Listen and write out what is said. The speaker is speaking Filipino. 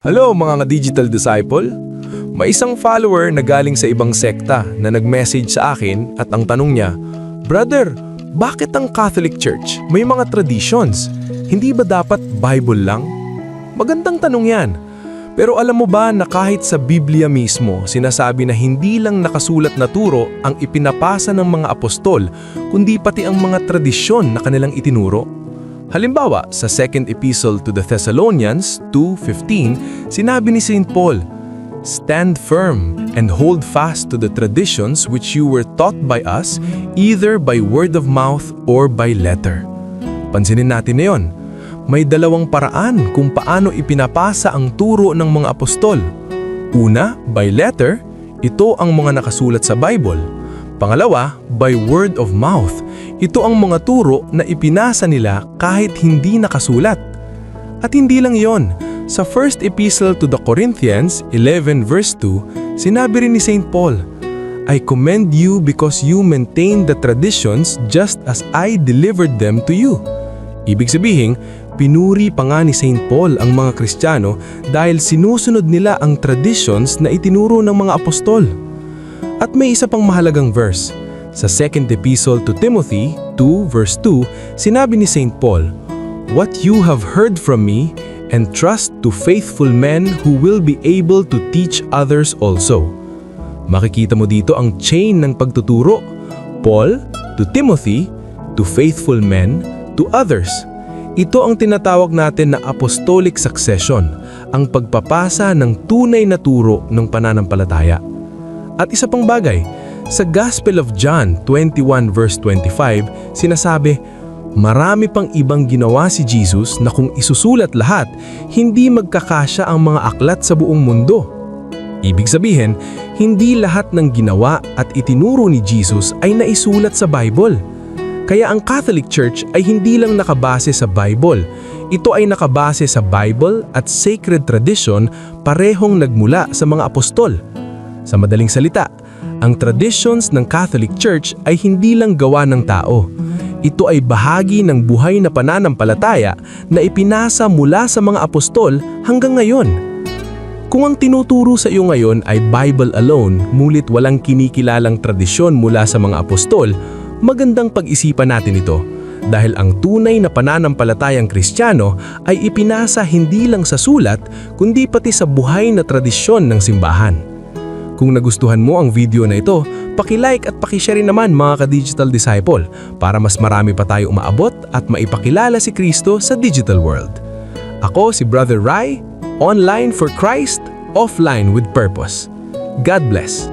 Hello mga digital disciple! May isang follower na galing sa ibang sekta na nag-message sa akin at ang tanong niya, Brother, bakit ang Catholic Church may mga traditions? Hindi ba dapat Bible lang? Magandang tanong yan. Pero alam mo ba na kahit sa Biblia mismo, sinasabi na hindi lang nakasulat na turo ang ipinapasa ng mga apostol, kundi pati ang mga tradisyon na kanilang itinuro? Halimbawa, sa second epistle to the Thessalonians 2:15, sinabi ni St. Paul, Stand firm and hold fast to the traditions which you were taught by us, either by word of mouth or by letter. Pansinin natin na yun. May dalawang paraan kung paano ipinapasa ang turo ng mga apostol. Una, by letter, ito ang mga nakasulat sa Bible. Pangalawa, by word of mouth. Ito ang mga turo na ipinasa nila kahit hindi nakasulat. At hindi lang yon. Sa first epistle to the Corinthians 11 verse 2, sinabi rin ni St. Paul, I commend you because you maintain the traditions just as I delivered them to you. Ibig sabihin, pinuri pa nga ni St. Paul ang mga Kristiyano dahil sinusunod nila ang traditions na itinuro ng mga apostol. At may isa pang mahalagang verse. Sa second epistle to Timothy 2 verse 2, sinabi ni St. Paul, What you have heard from me, entrust to faithful men who will be able to teach others also. Makikita mo dito ang chain ng pagtuturo. Paul to Timothy, to faithful men, to others. Ito ang tinatawag natin na apostolic succession, ang pagpapasa ng tunay na turo ng pananampalataya. At isa pang bagay, sa Gospel of John 21 verse 25, sinasabi, marami pang ibang ginawa si Jesus na kung isusulat lahat, hindi magkakasya ang mga aklat sa buong mundo. Ibig sabihin, hindi lahat ng ginawa at itinuro ni Jesus ay naisulat sa Bible. Kaya ang Catholic Church ay hindi lang nakabase sa Bible. Ito ay nakabase sa Bible at sacred tradition parehong nagmula sa mga apostol. Sa madaling salita, ang traditions ng Catholic Church ay hindi lang gawa ng tao. Ito ay bahagi ng buhay na pananampalataya na ipinasa mula sa mga apostol hanggang ngayon. Kung ang tinuturo sa iyo ngayon ay Bible alone, ngunit walang kinikilalang tradisyon mula sa mga apostol, magandang pag-isipan natin ito. Dahil ang tunay na pananampalatayang Kristiyano ay ipinasa hindi lang sa sulat, kundi pati sa buhay na tradisyon ng simbahan. Kung nagustuhan mo ang video na ito, paki-like at paki-share rin naman mga ka-digital disciple para mas marami pa tayo umaabot at maipakilala si Kristo sa digital world. Ako si Brother Rai, online for Christ, offline with purpose. God bless.